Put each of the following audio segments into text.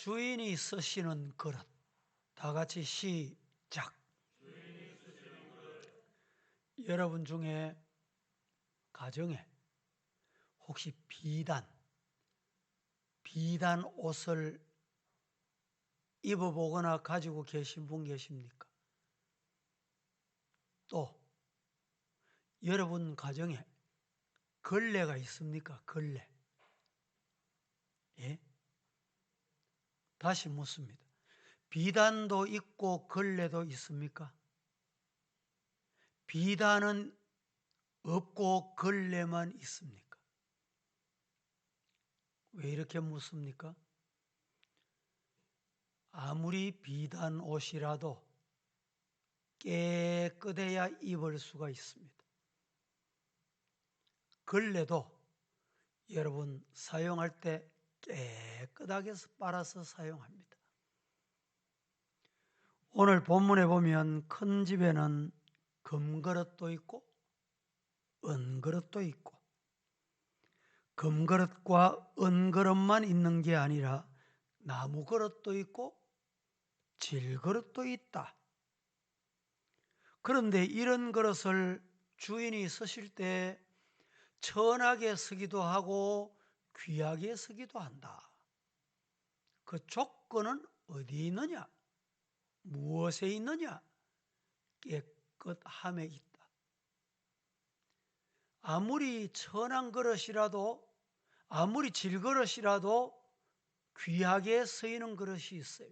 주인이 쓰시는 그릇. 다 같이 시작. 여러분 중에 가정에 혹시 비단 옷을 입어보거나 가지고 계신 분 계십니까? 또 여러분 가정에 걸레가 있습니까? 걸레. 예? 다시 묻습니다. 비단도 있고 걸레도 있습니까? 비단은 없고 걸레만 있습니까? 왜 이렇게 묻습니까? 아무리 비단 옷이라도 깨끗해야 입을 수가 있습니다. 걸레도 여러분 사용할 때 깨끗하게 빨아서 사용합니다. 오늘 본문에 보면 큰 집에는 금그릇도 있고 은그릇도 있고, 금그릇과 은그릇만 있는 게 아니라 나무그릇도 있고 질그릇도 있다. 그런데 이런 그릇을 주인이 쓰실 때 천하게 쓰기도 하고 귀하게 쓰기도 한다. 그 조건은 어디에 있느냐? 무엇에 있느냐? 깨끗함에 있다. 아무리 천한 그릇이라도, 아무리 질그릇이라도 귀하게 쓰이는 그릇이 있어요.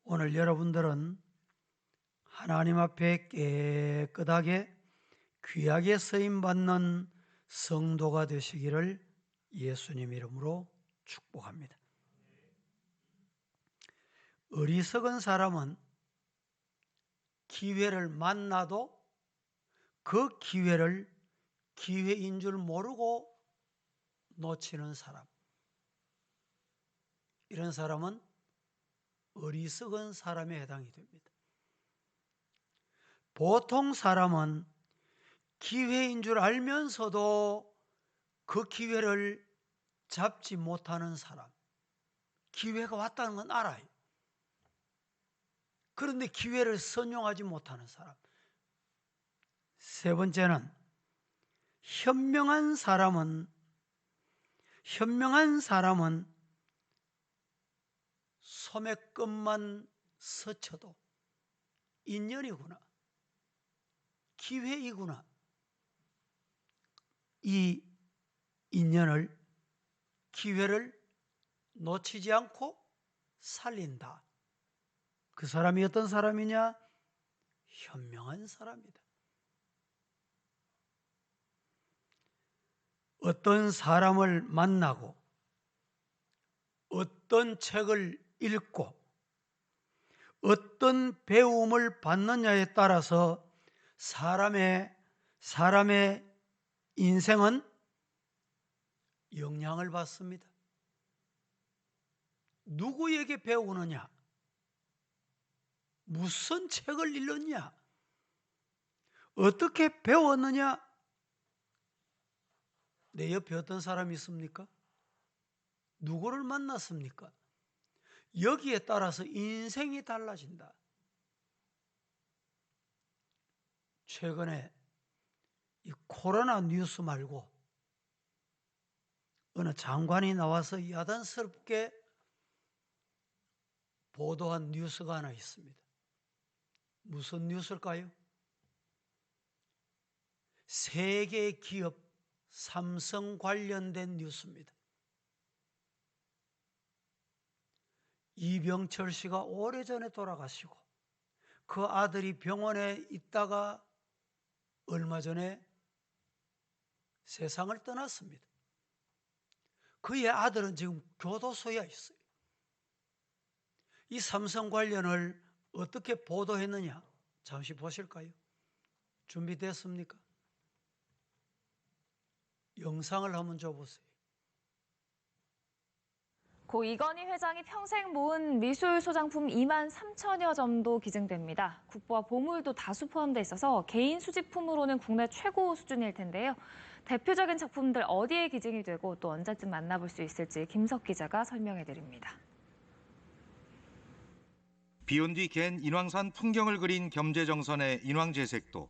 오늘 여러분들은 하나님 앞에 깨끗하게 귀하게 쓰임받는 성도가 되시기를 예수님 이름으로 축복합니다. 어리석은 사람은 기회를 만나도 그 기회를 기회인 줄 모르고 놓치는 사람. 이런 사람은 어리석은 사람에 해당이 됩니다. 보통 사람은 기회인 줄 알면서도 그 기회를 잡지 못하는 사람. 기회가 왔다는 건 알아요. 그런데 기회를 선용하지 못하는 사람. 세 번째는 현명한 사람은 소매끝만 스쳐도 인연이구나, 기회이구나, 이 인연을, 기회를 놓치지 않고 살린다. 그 사람이 어떤 사람이냐? 현명한 사람이다. 어떤 사람을 만나고 어떤 책을 읽고 어떤 배움을 받느냐에 따라서 사람의 인생은 영향을 받습니다. 누구에게 배우느냐? 무슨 책을 읽느냐? 어떻게 배웠느냐? 내 옆에 어떤 사람이 있습니까? 누구를 만났습니까? 여기에 따라서 인생이 달라진다. 최근에 이 코로나 뉴스 말고 어느 장관이 나와서 야단스럽게 보도한 뉴스가 하나 있습니다. 무슨 뉴스일까요? 세계 기업 삼성 관련된 뉴스입니다. 이병철 씨가 오래전에 돌아가시고 그 아들이 병원에 있다가 얼마 전에 세상을 떠났습니다. 그의 아들은 지금 교도소에 있어요. 이 삼성 관련을 어떻게 보도했느냐? 잠시 보실까요? 준비됐습니까? 영상을 한번 줘보세요. 고 이건희 회장이 평생 모은 미술 소장품 2만 3천여 점도 기증됩니다. 국보와 보물도 다수 포함돼 있어서 개인 수집품으로는 국내 최고 수준일 텐데요. 대표적인 작품들 어디에 기증이 되고 또 언제쯤 만나볼 수 있을지 김석 기자가 설명해드립니다. 비온 뒤 갠 인왕산 풍경을 그린 겸재정선의 인왕재색도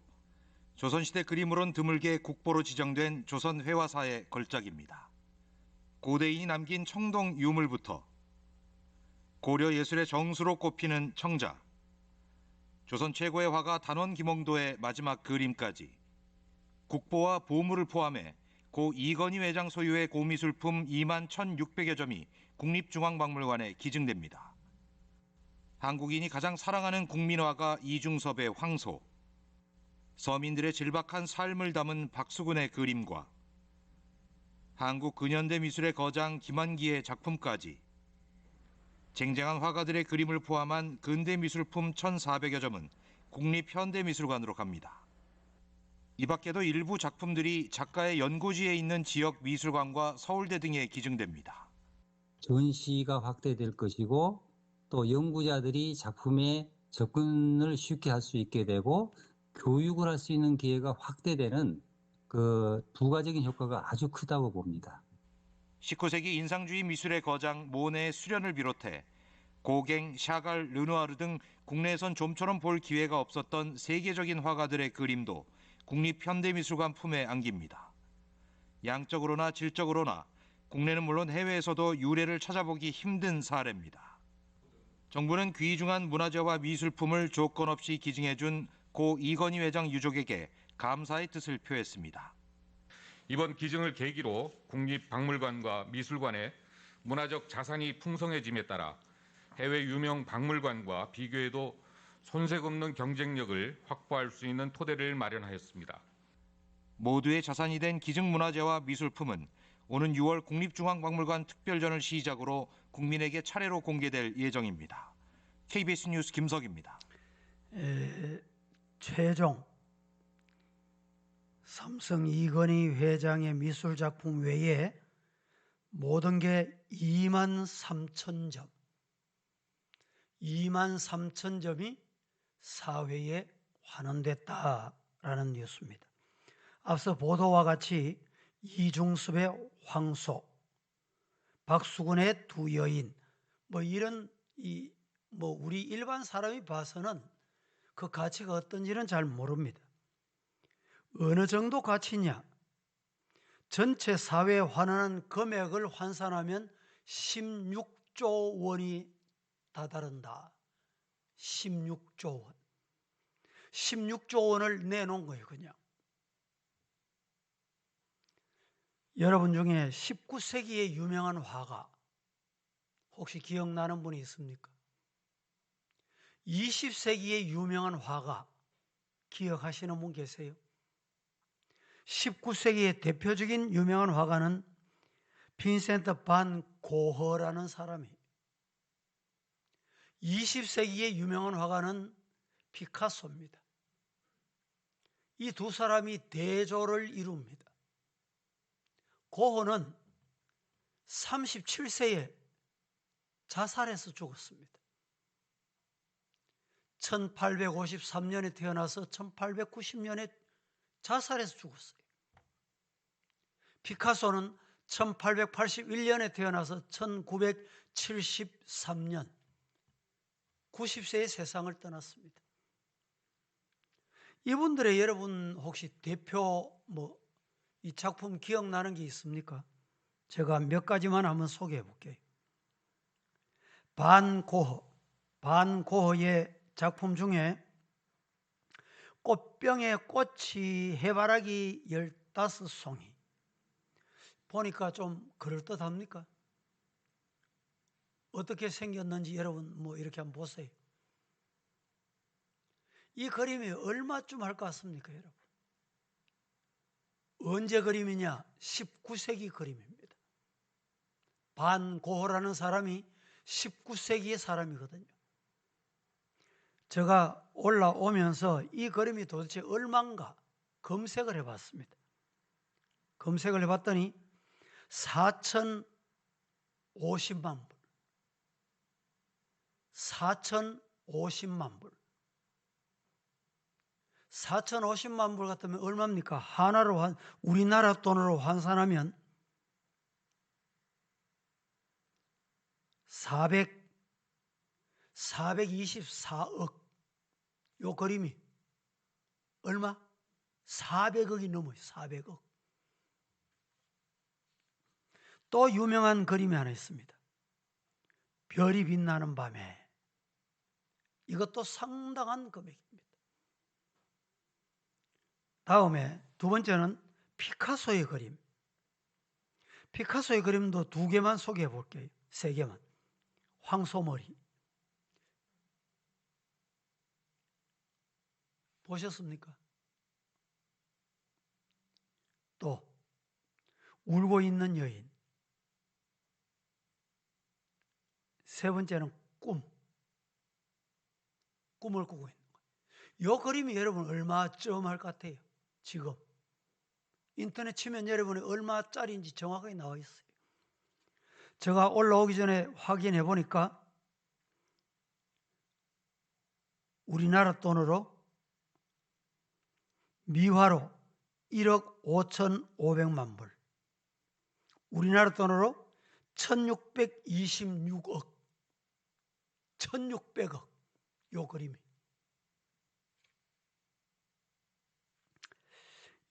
조선시대 그림으론 드물게 국보로 지정된 조선 회화사의 걸작입니다. 고대인이 남긴 청동 유물부터 고려 예술의 정수로 꼽히는 청자, 조선 최고의 화가 단원 김홍도의 마지막 그림까지 국보와 보물을 포함해 고 이건희 회장 소유의 고미술품 2만 1,600여 점이 국립중앙박물관에 기증됩니다. 한국인이 가장 사랑하는 국민화가 이중섭의 황소, 서민들의 질박한 삶을 담은 박수근의 그림과 한국 근현대 미술의 거장 김환기의 작품까지 쟁쟁한 화가들의 그림을 포함한 근대 미술품 1,400여 점은 국립현대미술관으로 갑니다. 이 밖에도 일부 작품들이 작가의 연고지에 있는 지역 미술관과 서울대 등에 기증됩니다. 전시가 확대될 것이고 또 연구자들이 작품에 접근을 쉽게 할 수 있게 되고 교육을 할 수 있는 기회가 확대되는 그 부가적인 효과가 아주 크다고 봅니다. 19세기 인상주의 미술의 거장 모네의 수련을 비롯해 고갱, 샤갈, 르누아르 등 국내에선 좀처럼 볼 기회가 없었던 세계적인 화가들의 그림도 국립현대미술관 품에 안깁니다. 양적으로나 질적으로나 국내는 물론 해외에서도 유래를 찾아보기 힘든 사례입니다. 정부는 귀중한 문화재와 미술품을 조건 없이 기증해준 고 이건희 회장 유족에게 감사의 뜻을 표했습니다. 이번 기증을 계기로 국립박물관과 미술관의 문화적 자산이 풍성해짐에 따라 해외 유명 박물관과 비교해도 손색 없는 경쟁력을 확보할 수 있는 토대를 마련하였습니다. 모두의 자산이 된 기증문화재와 미술품은 오는 6월 국립중앙박물관 특별전을 시작으로 국민에게 차례로 공개될 예정입니다. KBS 뉴스 김석입니다. 최종 삼성 이건희 회장의 미술작품 외에 모든 게 23,000점, 23,000점이 사회에 환원됐다라는 뉴스입니다. 앞서 보도와 같이 이중섭의 황소, 박수근의 두 여인, 이런 우리 일반 사람이 봐서는 그 가치가 어떤지는 잘 모릅니다. 어느 정도 가치냐? 전체 사회에 환원한 금액을 환산하면 16조 원이 다다른다. 16조 원. 16조 원을 내놓은 거예요, 그냥. 여러분 중에 19세기의 유명한 화가 혹시 기억나는 분이 있습니까? 20세기의 유명한 화가 기억하시는 분 계세요? 19세기의 대표적인 유명한 화가는 빈센트 반 고흐라는 사람이, 20세기의 유명한 화가는 피카소입니다. 이 두 사람이 대조를 이룹니다. 고흐는 37세에 자살해서 죽었습니다. 1853년에 태어나서 1890년에 자살해서 죽었어요. 피카소는 1881년에 태어나서 1973년 90세에 세상을 떠났습니다. 이분들의 여러분 혹시 대표 이 작품 기억나는 게 있습니까? 제가 몇 가지만 한번 소개해 볼게요. 반 고흐의 작품 중에 꽃병에 꽃이 해바라기 15송이. 보니까 좀 그럴듯합니까? 어떻게 생겼는지 여러분 이렇게 한번 보세요. 이 그림이 얼마쯤 할 것 같습니까, 여러분? 언제 그림이냐? 19세기 그림입니다. 반 고흐라는 사람이 19세기의 사람이거든요. 제가 올라오면서 이 그림이 도대체 얼마인가 검색을 해봤습니다. 검색을 해봤더니 4,050만 불. 4,050만 불. 4,050만 불 같으면 얼마입니까? 우리나라 돈으로 환산하면 424억. 요 그림이 얼마? 400억이 넘어요. 400억. 또 유명한 그림이 하나 있습니다. 별이 빛나는 밤에. 이것도 상당한 금액입니다. 다음에 두 번째는 피카소의 그림. 피카소의 그림도 두 개만 소개해 볼게요. 세 개만. 황소머리. 보셨습니까? 또 울고 있는 여인. 세 번째는 꿈을 꾸고 있는 거예요. 이 그림이 여러분 얼마쯤 할 것 같아요? 지금 인터넷 치면 여러분이 얼마짜리인지 정확하게 나와 있어요. 제가 올라오기 전에 확인해 보니까 우리나라 돈으로 미화로 1억 5,500만 불, 우리나라 돈으로 1,626억, 1,600억. 요 그림이.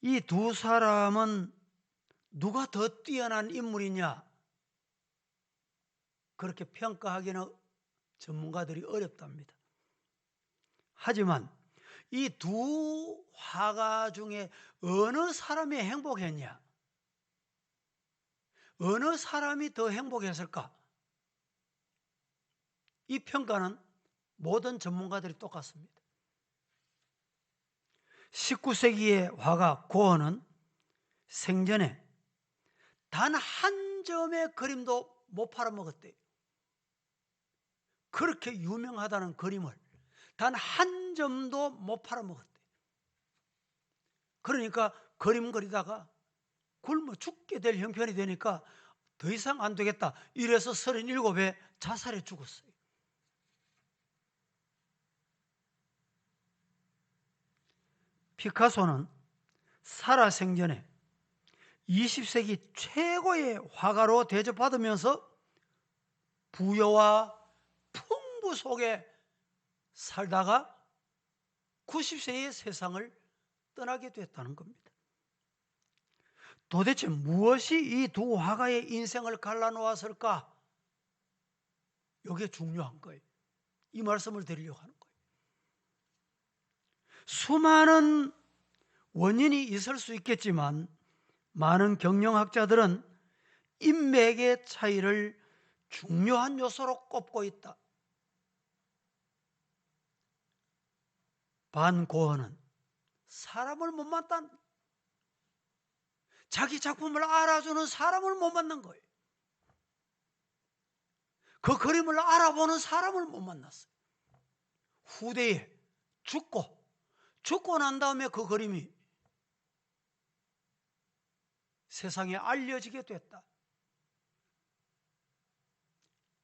이 두 사람은 누가 더 뛰어난 인물이냐? 그렇게 평가하기는 전문가들이 어렵답니다. 하지만 이 두 화가 중에 어느 사람이 행복했냐? 어느 사람이 더 행복했을까? 이 평가는 모든 전문가들이 똑같습니다. 19세기의 화가 고어는 생전에 단 한 점의 그림도 못 팔아먹었대요. 그렇게 유명하다는 그림을 단 한 점도 못 팔아먹었대요. 그러니까 그림 그리다가 굶어 죽게 될 형편이 되니까 더 이상 안 되겠다. 이래서 37에 자살해 죽었어요. 피카소는 살아생전에 20세기 최고의 화가로 대접받으면서 부여와 풍부 속에 살다가 90세의 세상을 떠나게 됐다는 겁니다. 도대체 무엇이 이 두 화가의 인생을 갈라놓았을까? 이게 중요한 거예요. 이 말씀을 드리려고 하는 거예요. 수많은 원인이 있을 수 있겠지만 많은 경영학자들은 인맥의 차이를 중요한 요소로 꼽고 있다. 반 고흐는 사람을 못 만난, 자기 작품을 알아주는 사람을 못 만난 거예요. 그 그림을 알아보는 사람을 못 만났어요. 후대에 죽고 난 다음에 그 그림이 세상에 알려지게 됐다.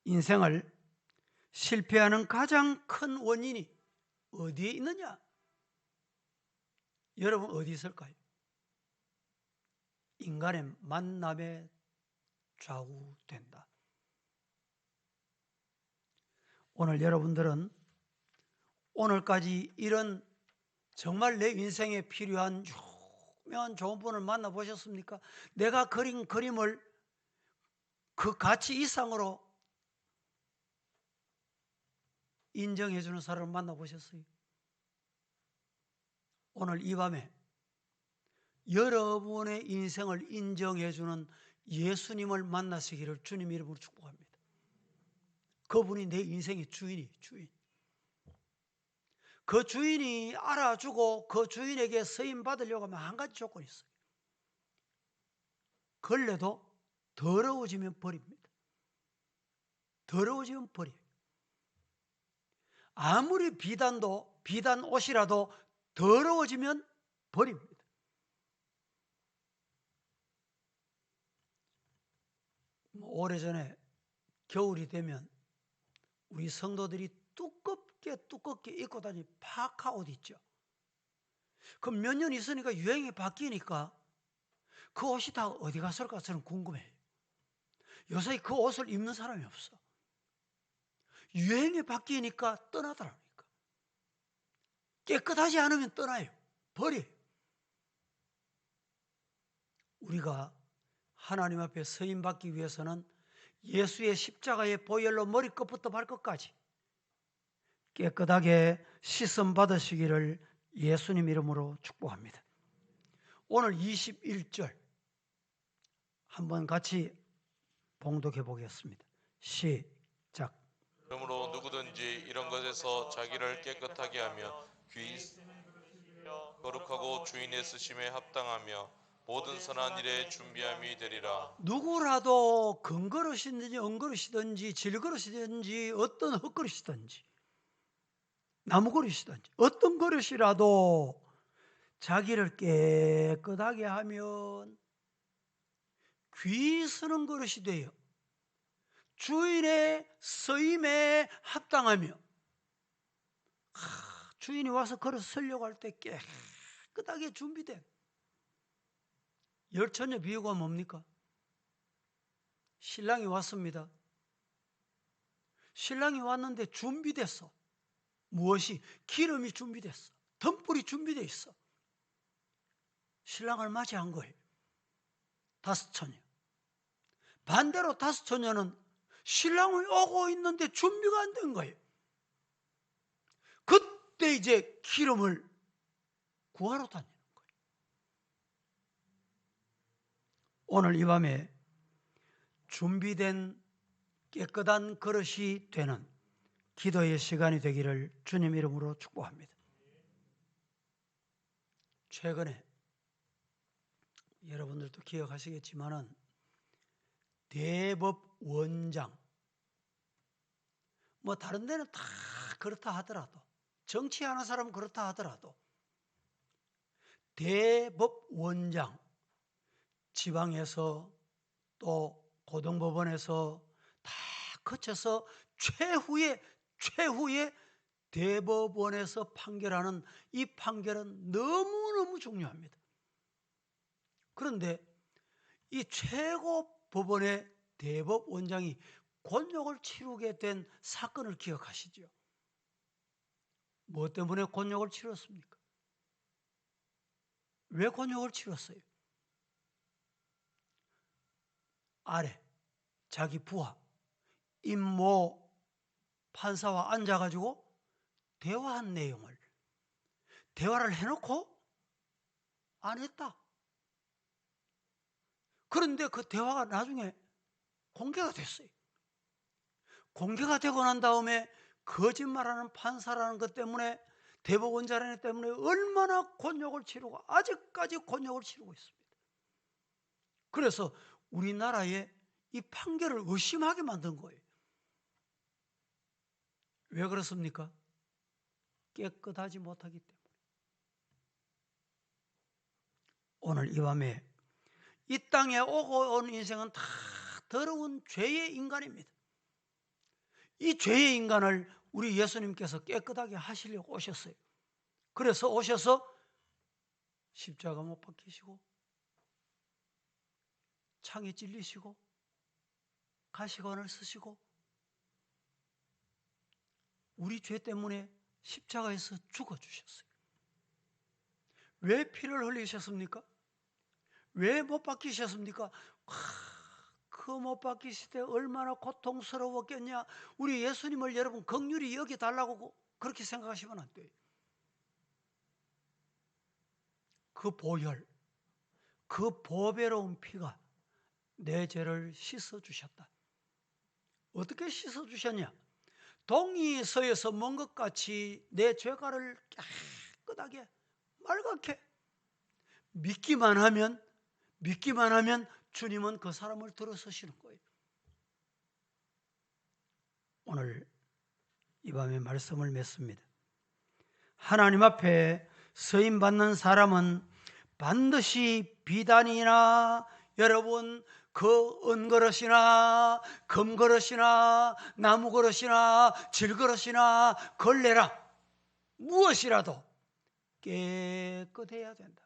인생을 실패하는 가장 큰 원인이 어디에 있느냐? 여러분 어디 있을까요? 인간의 만남에 좌우된다. 오늘 여러분들은 오늘까지 이런 정말 내 인생에 필요한 유명한 좋은 분을 만나보셨습니까? 내가 그린 그림을 그 가치 이상으로 인정해주는 사람을 만나보셨어요? 오늘 이 밤에 여러분의 인생을 인정해주는 예수님을 만나시기를 주님 이름으로 축복합니다. 그분이 내 인생의 주인. 그 주인이 알아주고 그 주인에게 서임 받으려고 하면 한 가지 조건이 있어요. 걸레도 더러워지면 버립니다. 더러워지면 버려요. 아무리 비단 옷이라도 더러워지면 버립니다. 오래전에 겨울이 되면 우리 성도들이 두껍게 입고 다니는 파카 옷 있죠. 그럼 몇 년 있으니까 유행이 바뀌니까 그 옷이 다 어디 갔을까 저는 궁금해요. 요새 그 옷을 입는 사람이 없어. 유행이 바뀌니까 떠나더라니까. 깨끗하지 않으면 떠나요. 버려요. 우리가 하나님 앞에 서임받기 위해서는 예수의 십자가의 보혈로 머리끝부터 발끝까지 깨끗하게 씻음 받으시기를 예수님 이름으로 축복합니다. 오늘 21절 한번 같이 봉독해 보겠습니다. 시작. 그러므로 누구든지 이런 것에서 자기를 깨끗하게 하며 귀 거룩하고 주인의 쓰심에 합당하며 모든 선한 일에 준비함이 되리라. 누구라도 금그릇이든지 은그릇이든지 질그릇이든지 어떤 흙그릇이든지 나무그릇이든지 어떤 그릇이라도 자기를 깨끗하게 하면 귀 쓰는 그릇이 되어 주인의 쓰임에 합당하며, 주인이 와서 그릇 쓰려고 할 때 깨끗하게 준비된 열처녀 비유가 뭡니까? 신랑이 왔습니다. 신랑이 왔는데 준비됐어. 무엇이? 기름이 준비됐어. 등불이 준비되어 있어. 신랑을 맞이한 거예요. 다섯 처녀. 반대로 다섯 처녀는 신랑이 오고 있는데 준비가 안 된 거예요. 그때 이제 기름을 구하러 다니는 거예요. 오늘 이 밤에 준비된 깨끗한 그릇이 되는 기도의 시간이 되기를 주님 이름으로 축복합니다. 최근에 여러분들도 기억하시겠지만은 대법원장, 뭐 다른 데는 다 그렇다 하더라도, 정치하는 사람은 그렇다 하더라도 대법원장, 지방에서 또 고등법원에서 다 거쳐서 최후의 대법원에서 판결하는 이 판결은 너무너무 중요합니다. 그런데 이 최고 법원의 대법원장이 곤욕을 치르게 된 사건을 기억하시죠? 뭐 때문에 곤욕을 치렀습니까? 왜 곤욕을 치렀어요? 아래 자기 부하 임모 판사와 앉아가지고 대화한 내용을 대화를 해놓고 안 했다. 그런데 그 대화가 나중에 공개가 됐어요. 공개가 되고 난 다음에 거짓말하는 판사라는 것 때문에, 대법원장 때문에 얼마나 곤욕을 치르고 아직까지 곤욕을 치르고 있습니다. 그래서 우리나라에 이 판결을 의심하게 만든 거예요. 왜 그렇습니까? 깨끗하지 못하기 때문에. 오늘 이 밤에 이 땅에 오고 온 인생은 다 더러운 죄의 인간입니다. 이 죄의 인간을 우리 예수님께서 깨끗하게 하시려고 오셨어요. 그래서 오셔서 십자가 못 박히시고 창에 찔리시고 가시관을 쓰시고 우리 죄 때문에 십자가에서 죽어주셨어요. 왜 피를 흘리셨습니까? 왜 못 박히셨습니까? 그 못 박히실 때 얼마나 고통스러웠겠냐. 우리 예수님을 여러분 긍휼히 여겨달라고 그렇게 생각하시면 안 돼요. 그 보혈, 그 보배로운 피가 내 죄를 씻어주셨다. 어떻게 씻어주셨냐? 동이 서에서 먼 것 같이 내 죄가를 깨끗하게 맑게 믿기만 하면 주님은 그 사람을 들어서시는 거예요. 오늘 이 밤에 말씀을 맺습니다. 하나님 앞에 서임받는 사람은 반드시 비단이나 여러분 그 은그릇이나 금그릇이나 나무그릇이나 질그릇이나 걸레라 무엇이라도 깨끗해야 된다.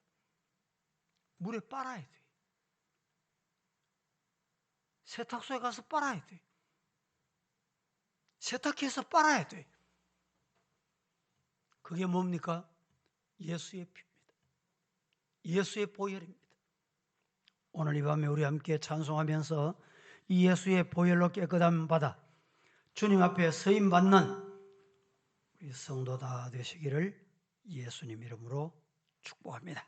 물에 빨아야 돼. 세탁소에 가서 빨아야 돼. 세탁기에서 빨아야 돼. 그게 뭡니까? 예수의 피입니다. 예수의 보혈입니다. 오늘 이 밤에 우리 함께 찬송하면서 이 예수의 보혈로 깨끗함 받아 주님 앞에 서임 받는 우리 성도 다 되시기를 예수님 이름으로 축복합니다.